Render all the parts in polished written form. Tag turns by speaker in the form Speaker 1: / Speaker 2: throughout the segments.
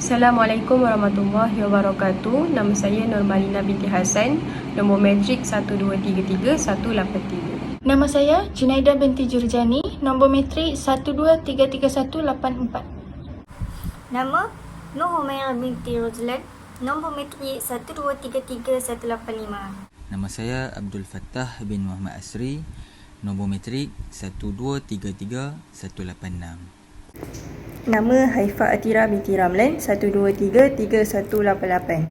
Speaker 1: Assalamualaikum warahmatullahi wabarakatuh. Nama saya Nurmalina binti Hassan, nombor matrik 1233183.
Speaker 2: Nama saya Junaida binti Jurjani, nombor matrik 1233184.
Speaker 3: Nama Nur Humairah binti Rozlan, nombor matrik 1233185.
Speaker 4: Nama saya Abdul Fattah bin Muhammad Asri, nombor matrik 1233186.
Speaker 5: Nama Haifah Atira binti Ramlan, 1233188.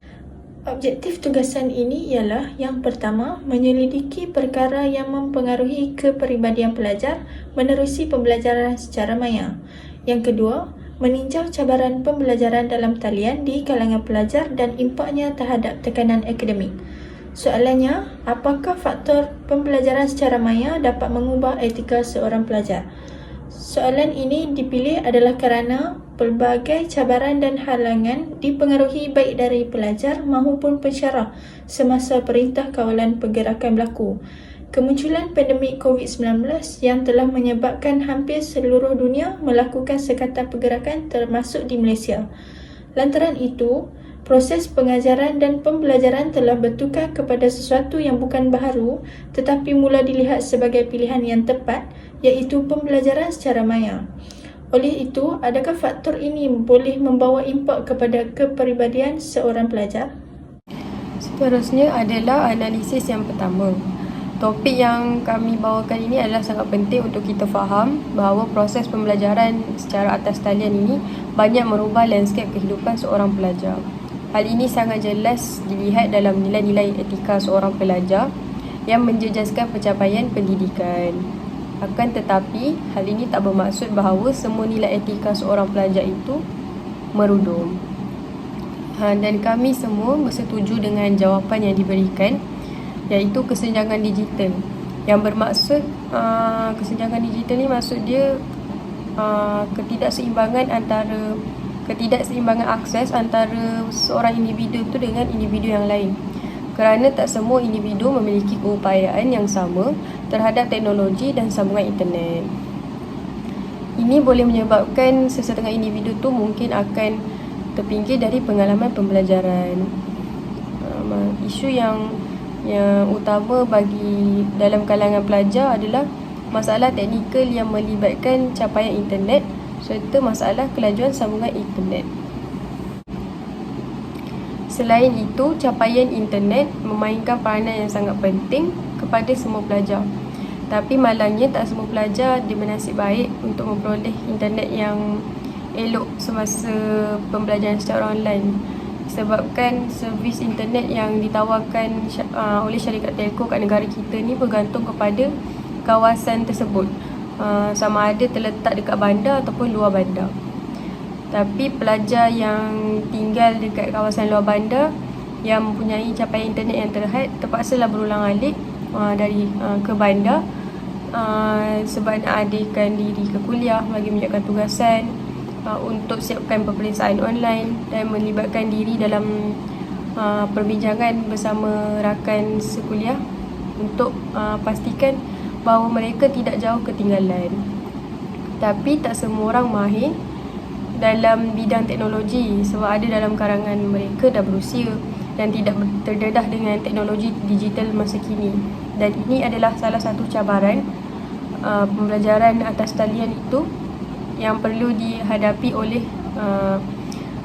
Speaker 2: Objektif tugasan ini ialah yang pertama, menyelidiki perkara yang mempengaruhi kepribadian pelajar menerusi pembelajaran secara maya. Yang kedua, meninjau cabaran pembelajaran dalam talian di kalangan pelajar dan impaknya terhadap tekanan akademik. Soalannya, apakah faktor pembelajaran secara maya dapat mengubah etika seorang pelajar? Soalan ini dipilih adalah kerana pelbagai cabaran dan halangan dipengaruhi baik dari pelajar maupun pensyarah semasa Perintah Kawalan Pergerakan berlaku. Kemunculan pandemik COVID-19 yang telah menyebabkan hampir seluruh dunia melakukan sekatan pergerakan termasuk di Malaysia. Lantaran itu, proses pengajaran dan pembelajaran telah bertukar kepada sesuatu yang bukan baharu tetapi mula dilihat sebagai pilihan yang tepat, iaitu pembelajaran secara maya. Oleh itu, adakah faktor ini boleh membawa impak kepada kepribadian seorang pelajar?
Speaker 1: Seterusnya adalah analisis yang pertama. Topik yang kami bawakan ini adalah sangat penting untuk kita faham bahawa proses pembelajaran secara atas talian ini banyak merubah lanskap kehidupan seorang pelajar. Hal ini sangat jelas dilihat dalam nilai-nilai etika seorang pelajar yang menjejaskan pencapaian pendidikan. Akan tetapi, hal ini tak bermaksud bahawa semua nilai etika seorang pelajar itu merudum. Dan kami semua bersetuju dengan jawapan yang diberikan, iaitu kesenjangan digital. Yang bermaksud, kesenjangan digital ni maksud dia ketidakseimbangan akses antara seorang individu itu dengan individu yang lain. Kerana tak semua individu memiliki keupayaan yang sama terhadap teknologi dan sambungan internet. Ini boleh menyebabkan sesetengah individu tu mungkin akan terpinggir dari pengalaman pembelajaran. Isu yang utama bagi dalam kalangan pelajar adalah masalah teknikal yang melibatkan capaian internet serta masalah kelajuan sambungan internet. Selain itu, capaian internet memainkan peranan yang sangat penting kepada semua pelajar. Tapi malangnya tak semua pelajar bernasib baik untuk memperoleh internet yang elok semasa pembelajaran secara online. Sebabkan servis internet yang ditawarkan oleh syarikat telco kat negara kita ni bergantung kepada kawasan tersebut. Sama ada terletak dekat bandar ataupun luar bandar. Tapi pelajar yang tinggal dekat kawasan luar bandar yang mempunyai capaian internet yang terhad terpaksalah berulang-alik ke bandar sebab nak adakan diri ke kuliah, bagi menyiapkan tugasan, untuk siapkan peperiksaan online dan melibatkan diri dalam perbincangan bersama rakan sekuliah untuk pastikan bahawa mereka tidak jauh ketinggalan. Tapi tak semua orang mahir dalam bidang teknologi sebab ada dalam kalangan mereka dah berusia dan tidak terdedah dengan teknologi digital masa kini. Dan ini adalah salah satu cabaran pembelajaran atas talian itu yang perlu dihadapi oleh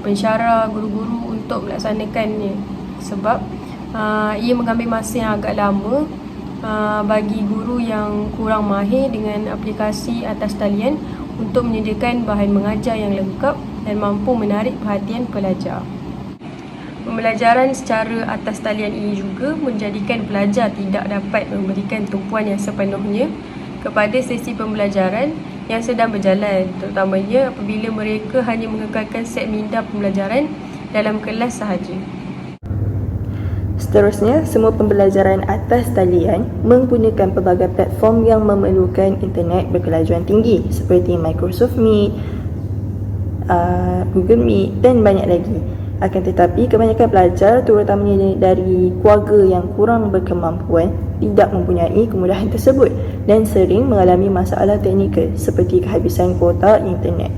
Speaker 1: pensyarah, guru-guru untuk melaksanakannya. Sebab ia mengambil masa yang agak lama bagi guru yang kurang mahir dengan aplikasi atas talian untuk menyediakan bahan mengajar yang lengkap dan mampu menarik perhatian pelajar. Pembelajaran secara atas talian ini juga menjadikan pelajar tidak dapat memberikan tumpuan yang sepenuhnya kepada sesi pembelajaran yang sedang berjalan, terutamanya apabila mereka hanya mengekalkan set minda pembelajaran dalam kelas sahaja.
Speaker 5: Seterusnya, semua pembelajaran atas talian menggunakan pelbagai platform yang memerlukan internet berkelajuan tinggi seperti Microsoft Meet, Google Meet dan banyak lagi. Akan tetapi, kebanyakan pelajar, terutamanya dari keluarga yang kurang berkemampuan, tidak mempunyai kemudahan tersebut dan sering mengalami masalah teknikal seperti kehabisan kuota internet.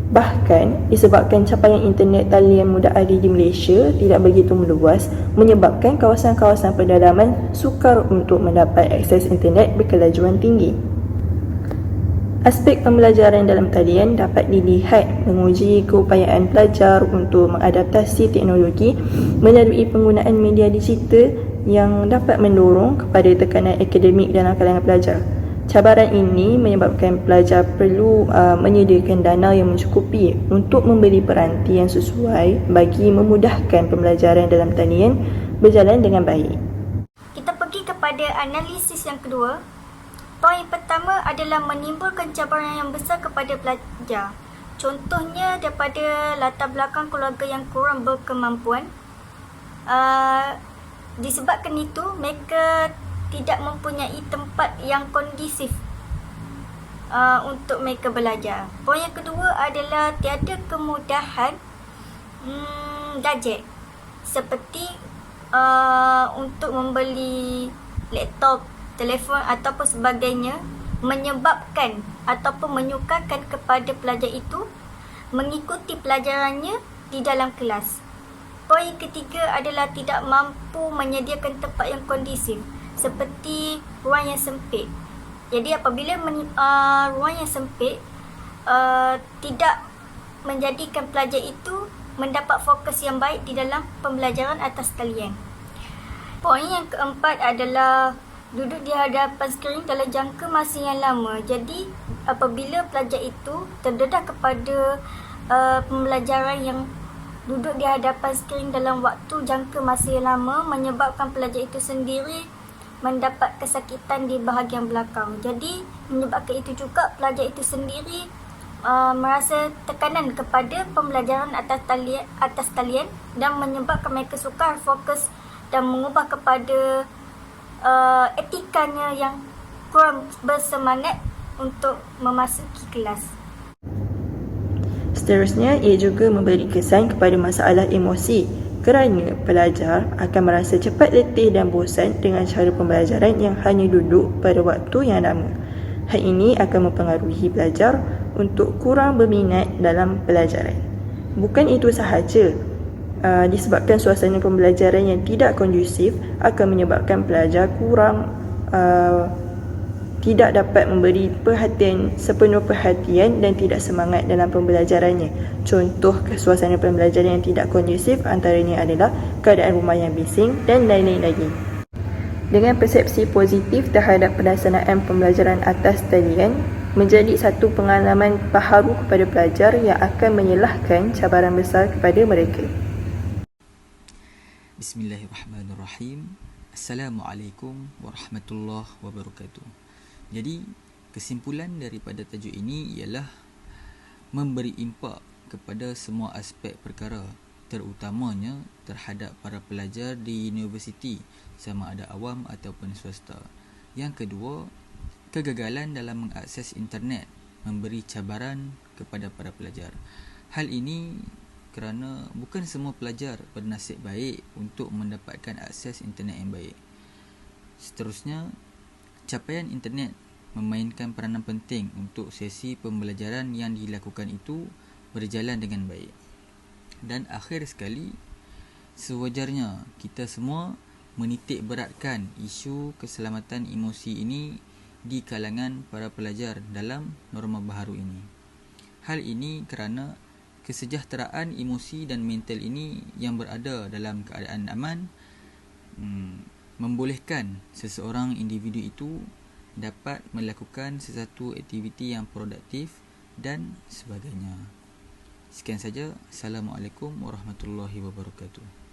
Speaker 5: Bahkan, disebabkan capaian internet talian mudah ada di Malaysia tidak begitu meluas, menyebabkan kawasan-kawasan pedalaman sukar untuk mendapat akses internet berkelajuan tinggi. Aspek pembelajaran dalam talian dapat dilihat menguji keupayaan pelajar untuk mengadaptasi teknologi melalui penggunaan media digital yang dapat mendorong kepada tekanan akademik dalam kalangan pelajar. Cabaran ini menyebabkan pelajar perlu menyediakan dana yang mencukupi untuk membeli peranti yang sesuai bagi memudahkan pembelajaran dalam talian berjalan dengan baik.
Speaker 3: Kita pergi kepada analisis yang kedua. Poin pertama adalah menimbulkan cabaran yang besar kepada pelajar. Contohnya daripada latar belakang keluarga yang kurang berkemampuan. Disebabkan itu, mereka tidak mempunyai tempat yang kondusif untuk mereka belajar. Poin yang kedua adalah tiada kemudahan gadget seperti untuk membeli laptop, telefon ataupun sebagainya, menyebabkan ataupun menyukarkan kepada pelajar itu mengikuti pelajarannya di dalam kelas. Poin ketiga adalah tidak mampu menyediakan tempat yang kondusif seperti ruang yang sempit. Jadi apabila ruang yang sempit tidak menjadikan pelajar itu mendapat fokus yang baik di dalam pembelajaran atas talian. Poin yang keempat adalah duduk di hadapan skrin dalam jangka masa yang lama. Jadi apabila pelajar itu terdedah kepada pembelajaran yang duduk di hadapan skrin dalam waktu jangka masa yang lama, menyebabkan pelajar itu sendiri mendapat kesakitan di bahagian belakang. Jadi menyebabkan itu juga pelajar itu sendiri merasa tekanan kepada pembelajaran atas talian dan menyebabkan mereka sukar fokus dan mengubah kepada etikanya yang kurang bersemangat untuk memasuki kelas.
Speaker 5: Seterusnya, ia juga memberi kesan kepada masalah emosi kerana pelajar akan merasa cepat letih dan bosan dengan cara pembelajaran yang hanya duduk pada waktu yang lama. Hal ini akan mempengaruhi pelajar untuk kurang berminat dalam pelajaran. Bukan itu sahaja, disebabkan suasana pembelajaran yang tidak kondusif akan menyebabkan pelajar tidak dapat memberi sepenuh perhatian dan tidak semangat dalam pembelajarannya. Contoh suasana pembelajaran yang tidak kondusif antaranya adalah keadaan rumah yang bising dan lain-lain lagi. Dengan persepsi positif terhadap pelaksanaan pembelajaran atas talian menjadi satu pengalaman baharu kepada pelajar yang akan menyelahkan cabaran besar kepada mereka.
Speaker 4: Bismillahirrahmanirrahim. Assalamualaikum warahmatullahi wabarakatuh. Jadi, kesimpulan daripada tajuk ini ialah memberi impak kepada semua aspek perkara, terutamanya terhadap para pelajar di universiti, sama ada awam ataupun swasta. Yang kedua, kegagalan dalam mengakses internet memberi cabaran kepada para pelajar. Hal ini kerana bukan semua pelajar bernasib baik untuk mendapatkan akses internet yang baik. Seterusnya, capaian internet memainkan peranan penting untuk sesi pembelajaran yang dilakukan itu berjalan dengan baik. Dan akhir sekali, sewajarnya kita semua menitik beratkan isu keselamatan emosi ini di kalangan para pelajar dalam norma baharu ini. Hal ini kerana kesejahteraan emosi dan mental ini yang berada dalam keadaan aman membolehkan seseorang individu itu dapat melakukan sesuatu aktiviti yang produktif dan sebagainya. Sekian saja. Assalamualaikum warahmatullahi wabarakatuh.